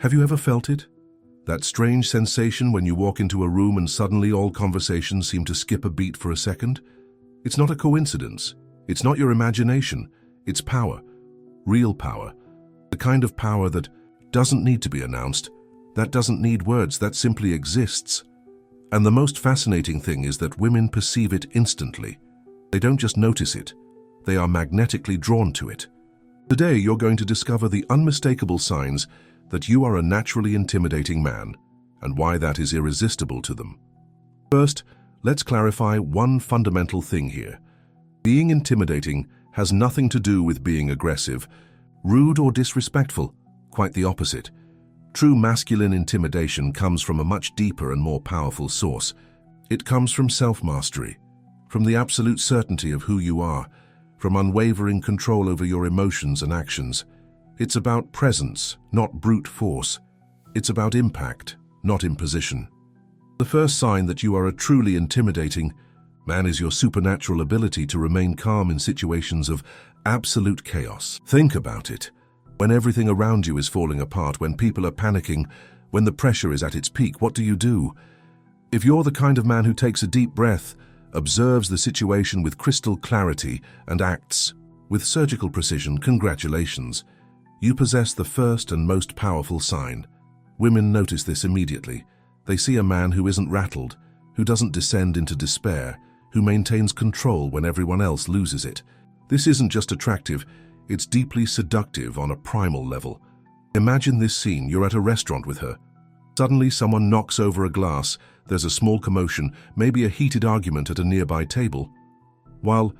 Have you ever felt it? That strange sensation when you walk into a room and suddenly all conversations seem to skip a beat for a second? It's not a coincidence. It's not your imagination. It's power. Real power. The kind of power that doesn't need to be announced, that doesn't need words, that simply exists. And the most fascinating thing is that women perceive it instantly. They don't just notice it. They are magnetically drawn to it. Today, you're going to discover the unmistakable signs that you are a naturally intimidating man, and why that is irresistible to them. First, let's clarify one fundamental thing here. Being intimidating has nothing to do with being aggressive, rude or disrespectful, quite the opposite. True masculine intimidation comes from a much deeper and more powerful source. It comes from self-mastery, from the absolute certainty of who you are, from unwavering control over your emotions and actions. It's about presence, not brute force. It's about impact, not imposition. The first sign that you are a truly intimidating man is your supernatural ability to remain calm in situations of absolute chaos. Think about it. When everything around you is falling apart, when people are panicking, when the pressure is at its peak, what do? If you're the kind of man who takes a deep breath, observes the situation with crystal clarity, and acts with surgical precision, congratulations. You possess the first and most powerful sign. Women notice this immediately. They see a man who isn't rattled, who doesn't descend into despair, who maintains control when everyone else loses it. This isn't just attractive, it's deeply seductive on a primal level. Imagine this scene: you're at a restaurant with her. Suddenly someone knocks over a glass, there's a small commotion, maybe a heated argument at a nearby table. While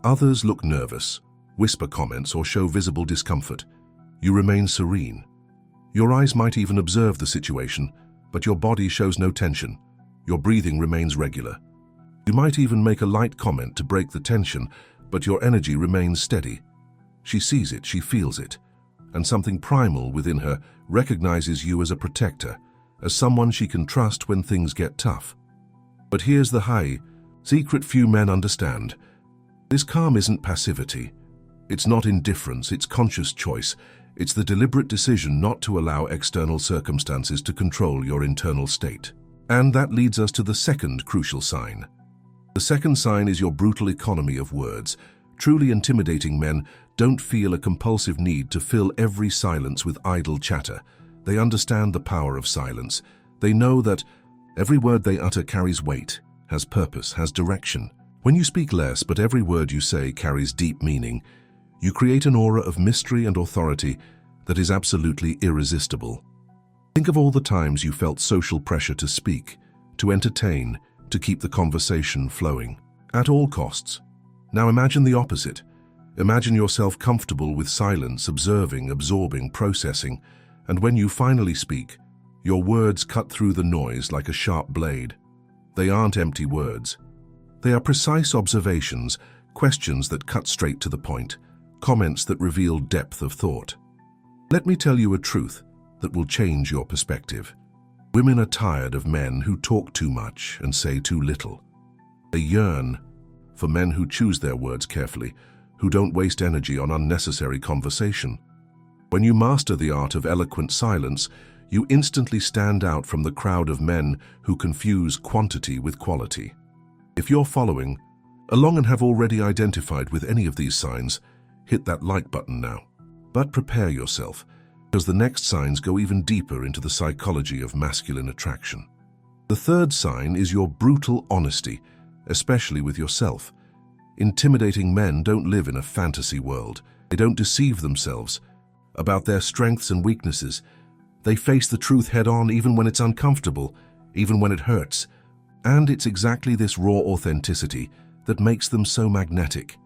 others look nervous, whisper comments, or show visible discomfort, you remain serene. Your eyes might even observe the situation, but your body shows no tension. Your breathing remains regular. You might even make a light comment to break the tension, but your energy remains steady. She sees it, she feels it, and something primal within her recognizes you as a protector, as someone she can trust when things get tough. But here's the secret few men understand. This calm isn't passivity. It's not indifference, it's conscious choice. It's the deliberate decision not to allow external circumstances to control your internal state. And that leads us to the second crucial sign. The second sign is your brutal economy of words. Truly intimidating men don't feel a compulsive need to fill every silence with idle chatter. They understand the power of silence. They know that every word they utter carries weight, has purpose, has direction. When you speak less, but every word you say carries deep meaning, you create an aura of mystery and authority that is absolutely irresistible. Think of all the times you felt social pressure to speak, to entertain, to keep the conversation flowing, at all costs. Now imagine the opposite. Imagine yourself comfortable with silence, observing, absorbing, processing, and when you finally speak, your words cut through the noise like a sharp blade. They aren't empty words. They are precise observations, questions that cut straight to the point, comments that reveal depth of thought. Let me tell you a truth that will change your perspective. Women are tired of men who talk too much and say too little. They yearn for men who choose their words carefully, who don't waste energy on unnecessary conversation. When you master the art of eloquent silence, you instantly stand out from the crowd of men who confuse quantity with quality. If you're following along and have already identified with any of these signs, hit that like button now. But prepare yourself, because the next signs go even deeper into the psychology of masculine attraction. The third sign is your brutal honesty, especially with yourself. Intimidating men don't live in a fantasy world. They don't deceive themselves about their strengths and weaknesses. They face the truth head-on, even when it's uncomfortable, even when it hurts. And it's exactly this raw authenticity that makes them so magnetic.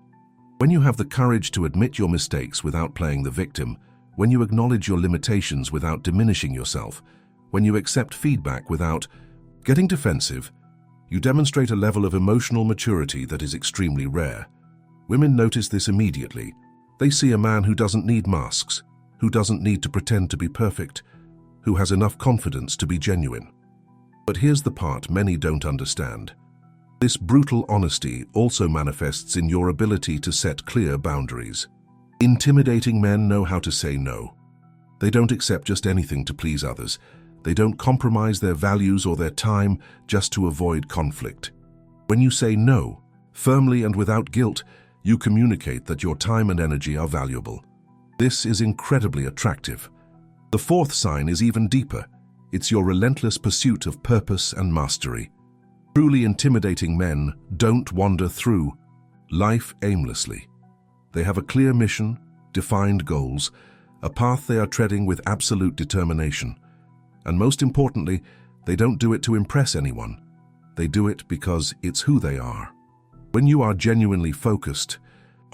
When you have the courage to admit your mistakes without playing the victim, when you acknowledge your limitations without diminishing yourself, when you accept feedback without getting defensive, you demonstrate a level of emotional maturity that is extremely rare. Women notice this immediately. They see a man who doesn't need masks, who doesn't need to pretend to be perfect, who has enough confidence to be genuine. But here's the part many don't understand. This brutal honesty also manifests in your ability to set clear boundaries. Intimidating men know how to say no. They don't accept just anything to please others. They don't compromise their values or their time just to avoid conflict. When you say no, firmly and without guilt, you communicate that your time and energy are valuable. This is incredibly attractive. The fourth sign is even deeper. It's your relentless pursuit of purpose and mastery. Truly intimidating men don't wander through life aimlessly. They have a clear mission, defined goals, a path they are treading with absolute determination. And most importantly, they don't do it to impress anyone. They do it because it's who they are. When you are genuinely focused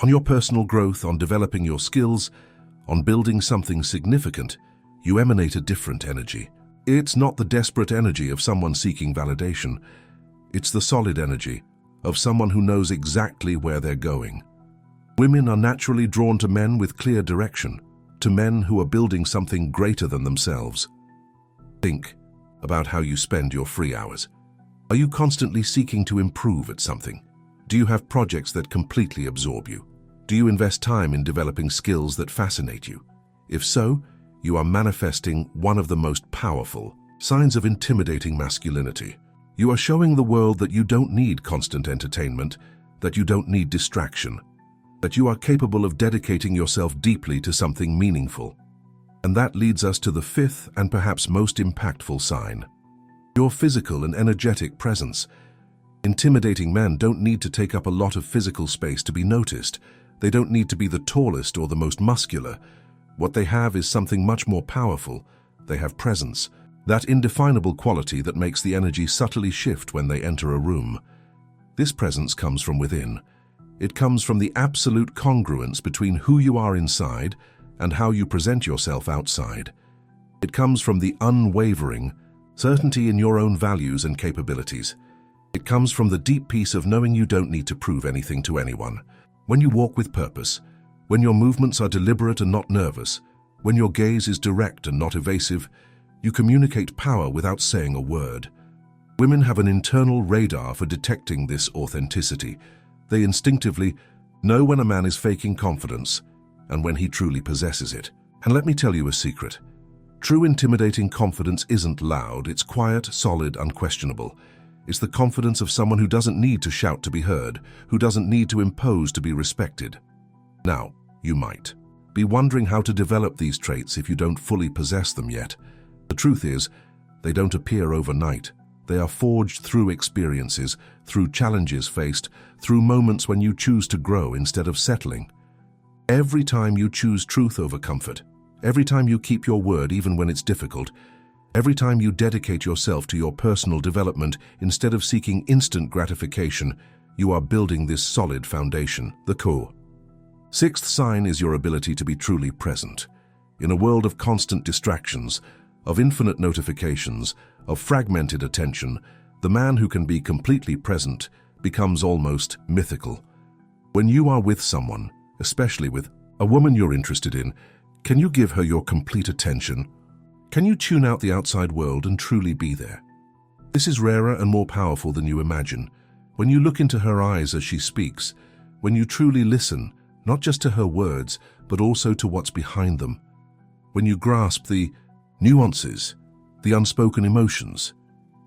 on your personal growth, on developing your skills, on building something significant, you emanate a different energy. It's not the desperate energy of someone seeking validation. It's the solid energy of someone who knows exactly where they're going. Women are naturally drawn to men with clear direction, to men who are building something greater than themselves. Think about how you spend your free hours. Are you constantly seeking to improve at something? Do you have projects that completely absorb you? Do you invest time in developing skills that fascinate you? If so, you are manifesting one of the most powerful signs of intimidating masculinity. You are showing the world that you don't need constant entertainment, that you don't need distraction, that you are capable of dedicating yourself deeply to something meaningful. And that leads us to the fifth and perhaps most impactful sign: your physical and energetic presence. Intimidating men don't need to take up a lot of physical space to be noticed. They don't need to be the tallest or the most muscular. What they have is something much more powerful. They have presence, that indefinable quality that makes the energy subtly shift when they enter a room. This presence comes from within. It comes from the absolute congruence between who you are inside and how you present yourself outside. It comes from the unwavering certainty in your own values and capabilities. It comes from the deep peace of knowing you don't need to prove anything to anyone. When you walk with purpose, when your movements are deliberate and not nervous, when your gaze is direct and not evasive, you communicate power without saying a word. Women have an internal radar for detecting this authenticity. They instinctively know when a man is faking confidence and when he truly possesses it. And let me tell you a secret. True intimidating confidence isn't loud, it's quiet, solid, unquestionable. It's the confidence of someone who doesn't need to shout to be heard, who doesn't need to impose to be respected. Now, you might be wondering how to develop these traits if you don't fully possess them yet. The truth is, they don't appear overnight. They are forged through experiences, through challenges faced, through moments when you choose to grow instead of settling. Every time you choose truth over comfort, every time you keep your word even when it's difficult, every time you dedicate yourself to your personal development instead of seeking instant gratification, you are building this solid foundation, the core. Sixth sign is your ability to be truly present. In a world of constant distractions, of infinite notifications, of fragmented attention, the man who can be completely present becomes almost mythical. When you are with someone, especially with a woman you're interested in, can you give her your complete attention? Can you tune out the outside world and truly be there? This is rarer and more powerful than you imagine. When you look into her eyes as she speaks, when you truly listen, not just to her words, but also to what's behind them, when you grasp the nuances, the unspoken emotions,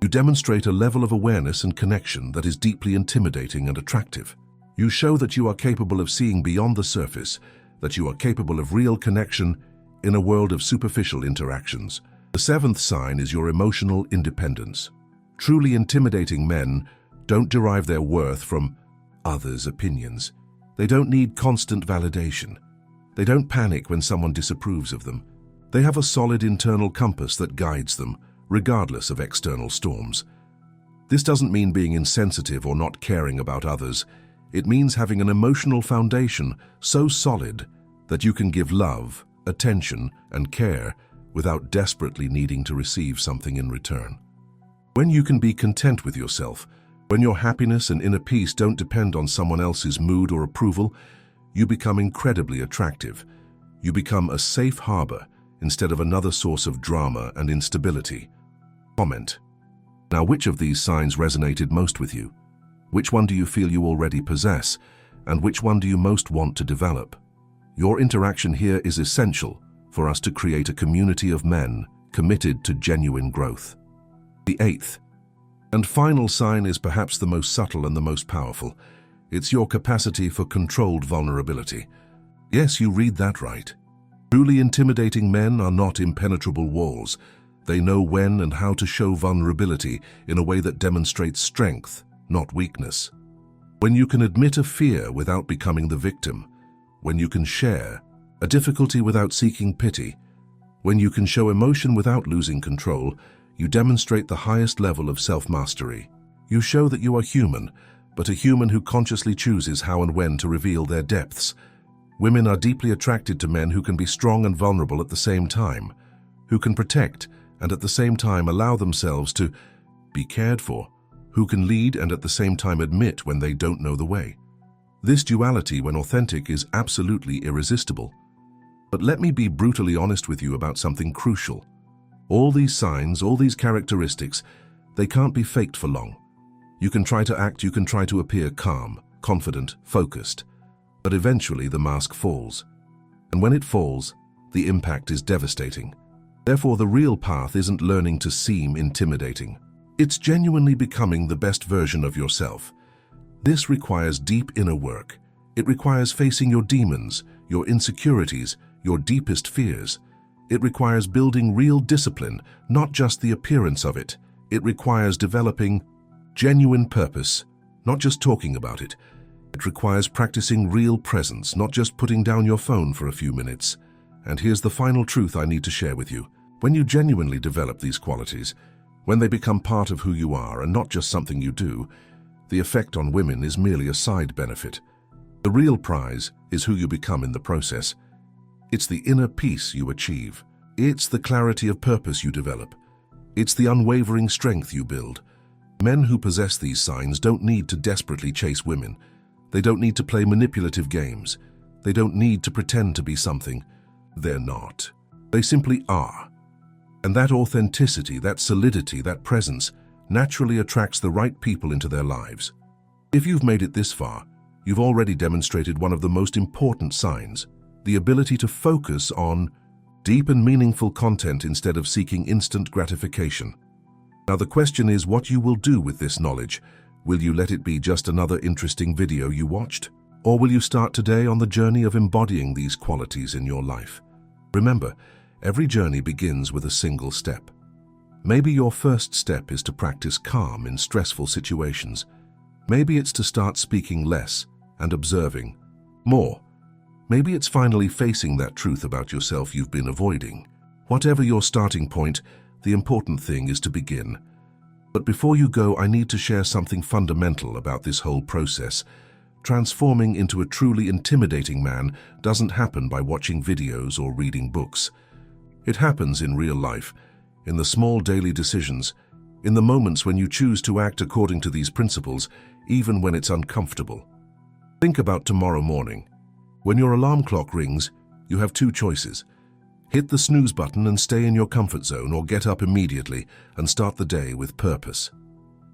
you demonstrate a level of awareness and connection that is deeply intimidating and attractive. You show that you are capable of seeing beyond the surface, that you are capable of real connection in a world of superficial interactions. The seventh sign is your emotional independence. Truly intimidating men don't derive their worth from others' opinions. They don't need constant validation. They don't panic when someone disapproves of them. They have a solid internal compass that guides them, regardless of external storms. This doesn't mean being insensitive or not caring about others. It means having an emotional foundation so solid that you can give love, attention, and care without desperately needing to receive something in return. When you can be content with yourself, when your happiness and inner peace don't depend on someone else's mood or approval, you become incredibly attractive. You become a safe harbor instead of another source of drama and instability. Comment. Now, which of these signs resonated most with you? Which one do you feel you already possess, and which one do you most want to develop? Your interaction here is essential for us to create a community of men committed to genuine growth. The eighth and final sign is perhaps the most subtle and the most powerful. It's your capacity for controlled vulnerability. Yes, you read that right. Truly intimidating men are not impenetrable walls. They know when and how to show vulnerability in a way that demonstrates strength, not weakness. When you can admit a fear without becoming the victim, when you can share a difficulty without seeking pity, when you can show emotion without losing control, you demonstrate the highest level of self-mastery. You show that you are human, but a human who consciously chooses how and when to reveal their depths. Women are deeply attracted to men who can be strong and vulnerable at the same time, who can protect and at the same time allow themselves to be cared for, who can lead and at the same time admit when they don't know the way. This duality, when authentic, is absolutely irresistible. But let me be brutally honest with you about something crucial. All these signs, all these characteristics, they can't be faked for long. You can try to act, you can try to appear calm, confident, focused, but eventually the mask falls. And when it falls, the impact is devastating. Therefore, the real path isn't learning to seem intimidating. It's genuinely becoming the best version of yourself. This requires deep inner work. It requires facing your demons, your insecurities, your deepest fears. It requires building real discipline, not just the appearance of it. It requires developing genuine purpose, not just talking about it. It requires practicing real presence, not just putting down your phone for a few minutes. And here's the final truth I need to share with you. When you genuinely develop these qualities, when they become part of who you are and not just something you do, the effect on women is merely a side benefit. The real prize is who you become in the process. It's the inner peace you achieve. It's the clarity of purpose you develop. It's the unwavering strength you build. Men who possess these signs don't need to desperately chase women. They don't need to play manipulative games. They don't need to pretend to be something they're not. They simply are. And that authenticity, that solidity, that presence naturally attracts the right people into their lives. If you've made it this far, you've already demonstrated one of the most important signs, the ability to focus on deep and meaningful content instead of seeking instant gratification. Now the question is what you will do with this knowledge. Will you let it be just another interesting video you watched? Or will you start today on the journey of embodying these qualities in your life? Remember, every journey begins with a single step. Maybe your first step is to practice calm in stressful situations. Maybe it's to start speaking less and observing more. Maybe it's finally facing that truth about yourself you've been avoiding. Whatever your starting point, the important thing is to begin. But before you go, I need to share something fundamental about this whole process. Transforming into a truly intimidating man doesn't happen by watching videos or reading books. It happens in real life, in the small daily decisions, in the moments when you choose to act according to these principles, even when it's uncomfortable. Think about tomorrow morning. When your alarm clock rings, you have two choices. Hit the snooze button and stay in your comfort zone, or get up immediately and start the day with purpose.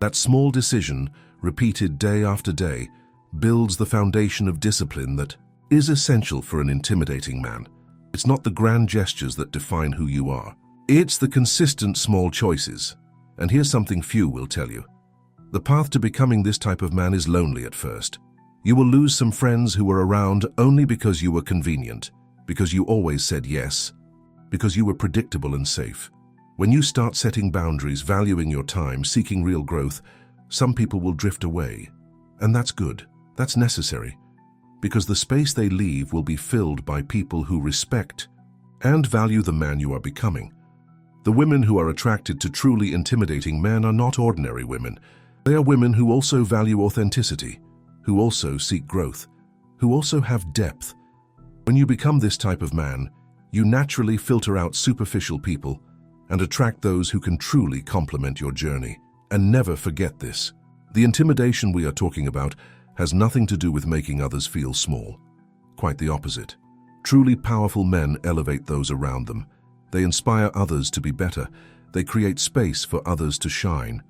That small decision, repeated day after day, builds the foundation of discipline that is essential for an intimidating man. It's not the grand gestures that define who you are. It's the consistent small choices. And here's something few will tell you. The path to becoming this type of man is lonely at first. You will lose some friends who were around only because you were convenient, because you always said yes, because you were predictable and safe. When you start setting boundaries, valuing your time, seeking real growth, some people will drift away. And that's good. That's necessary. Because the space they leave will be filled by people who respect and value the man you are becoming. The women who are attracted to truly intimidating men are not ordinary women. They are women who also value authenticity, who also seek growth, who also have depth. When you become this type of man, you naturally filter out superficial people and attract those who can truly complement your journey. And never forget this. The intimidation we are talking about has nothing to do with making others feel small. Quite the opposite. Truly powerful men elevate those around them. They inspire others to be better. They create space for others to shine.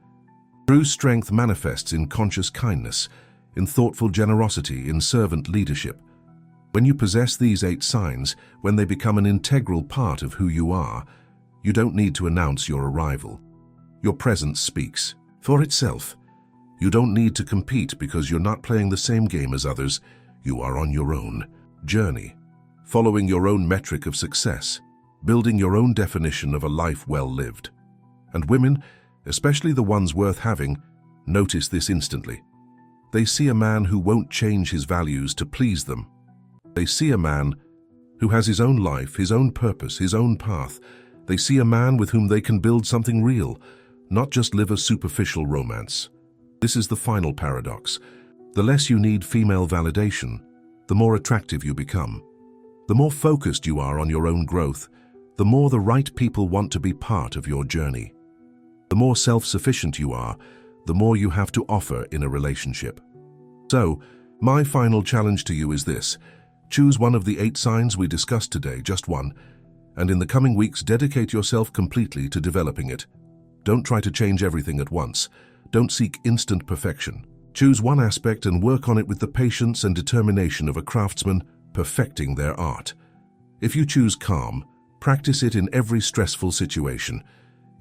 True strength manifests in conscious kindness, in thoughtful generosity, in servant leadership. When you possess these 8 signs, when they become an integral part of who you are, you don't need to announce your arrival. Your presence speaks for itself. You don't need to compete because you're not playing the same game as others. You are on your own journey, following your own metric of success, building your own definition of a life well lived. And women, especially the ones worth having, notice this instantly. They see a man who won't change his values to please them. They see a man who has his own life, his own purpose, his own path. They see a man with whom they can build something real, not just live a superficial romance. This is the final paradox. The less you need female validation, the more attractive you become. The more focused you are on your own growth, the more the right people want to be part of your journey. The more self-sufficient you are, the more you have to offer in a relationship. So, my final challenge to you is this. Choose one of the 8 signs we discussed today, just one, and in the coming weeks dedicate yourself completely to developing it. Don't try to change everything at once. Don't seek instant perfection. Choose one aspect and work on it with the patience and determination of a craftsman perfecting their art. If you choose calm, practice it in every stressful situation.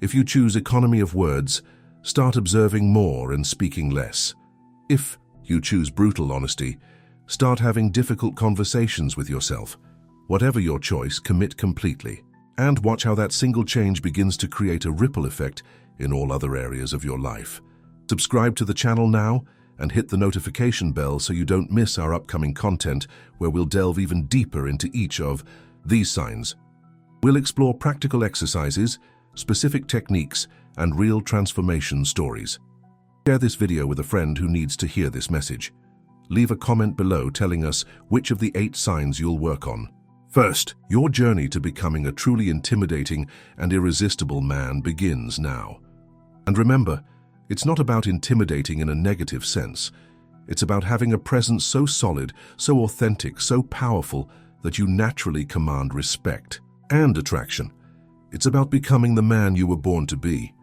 If you choose economy of words, start observing more and speaking less. If you choose brutal honesty, start having difficult conversations with yourself. Whatever your choice, commit completely. And watch how that single change begins to create a ripple effect in all other areas of your life. Subscribe to the channel now and hit the notification bell so you don't miss our upcoming content where we'll delve even deeper into each of these signs. We'll explore practical exercises, specific techniques, and real transformation stories. Share this video with a friend who needs to hear this message. Leave a comment below telling us which of the 8 signs you'll work on. First, your journey to becoming a truly intimidating and irresistible man begins now. And remember, it's not about intimidating in a negative sense. It's about having a presence so solid, so authentic, so powerful that you naturally command respect and attraction. It's about becoming the man you were born to be.